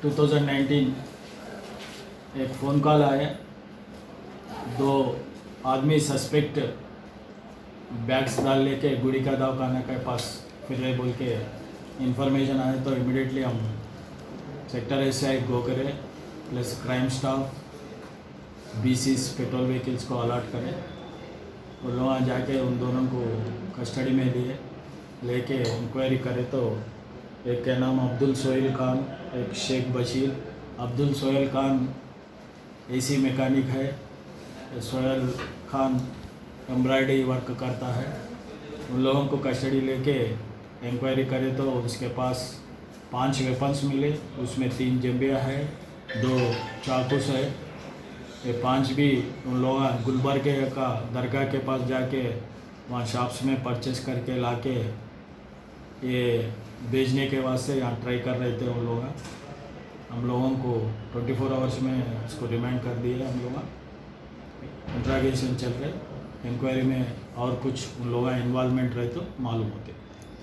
2019 एक phone call आया, 2 आदमी सस्पेक्ट बैग्स डाल लेके गुड़ी का दवाखाना के पास फिर रहे बोल के इंफॉर्मेशन आया। तो इमिडिएटली हम sector SI Gokhare plus crime staff बीसीस पेट्रोल व्हीकल्स को अलर्ट करें। वो लोग वहाँ जाके उन दोनों को कस्टडी में लेके इंक्वायरी करे तो एक का नाम अब्दुल सोहेल खान, एक शेख बशीर। अब्दुल सोहेल खान एसी मैकेनिक है, सोहेल खान एम्ब्रॉयडरी वर्क करता है। उन लोगों को कस्टडी लेके इंक्वायरी करे तो उसके पास 5 वेपन्स मिले, उसमें 3 जंबिया है, 2 चाकूस है। ये 5 भी उन लोग गुलबर्ग का दरगाह के पास जाके वहाँ शॉप्स में परचेस करके लाके ये बेचने के वास्ते यहाँ ट्राई कर रहे थे उन लोग। हम लोगों को 24 आवर्स में उसको रिमांड कर दिए। हम लोग इंट्रागेशन चल रहे, इंक्वायरी में और कुछ उन लोगों का इन्वॉल्वमेंट रहे तो मालूम होते।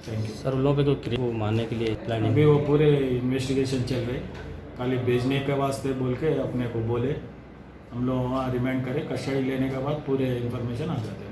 Thank you sir. उन लोगों पे कोई वो मारने के लिए प्लानिंग? अभी वो पूरे इन्वेस्टिगेशन चल रहे, खाली भेजने के वास्ते बोल के अपने को बोले। हम लोग वहाँ रिमांड करें, कस्टडी लेने के बाद पूरे इन्फॉर्मेशन आ जाते हैं।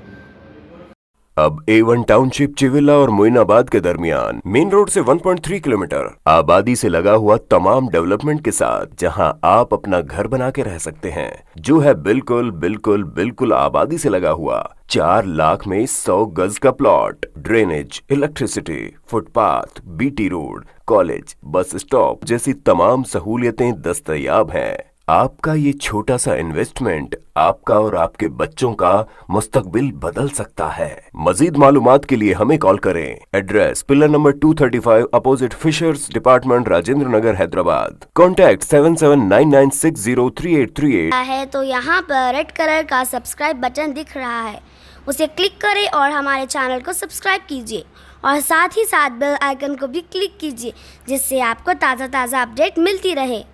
अब A1 टाउनशिप चिविला और मोइनाबाद के दरमियान मेन रोड से 1.3 किलोमीटर आबादी से लगा हुआ तमाम डेवलपमेंट के साथ जहां आप अपना घर बना के रह सकते हैं, जो है बिल्कुल बिल्कुल बिल्कुल आबादी से लगा हुआ। 4 लाख में 100 गज का plot, drainage, electricity, footpath, BT road, college, bus stop जैसी तमाम सहूलियतें दस्तयाब हैं। आपका ये छोटा सा इन्वेस्टमेंट आपका और आपके बच्चों का मुस्तकबिल बदल सकता है। मजीद मालूमात के लिए हमें कॉल करें। Address pillar number 235 opposite fishers department, Rajendra Nagar, Hyderabad. Contact 7799603838 है तो यहाँ पर रेड कलर का सब्सक्राइब बटन दिख रहा है, उसे क्लिक करें और हमारे चैनल को सब्सक्राइब कीजिए और साथ ही साथ बेल आइकन को भी क्लिक कीजिए, जिससे आपको ताज़ा अपडेट मिलती रहे।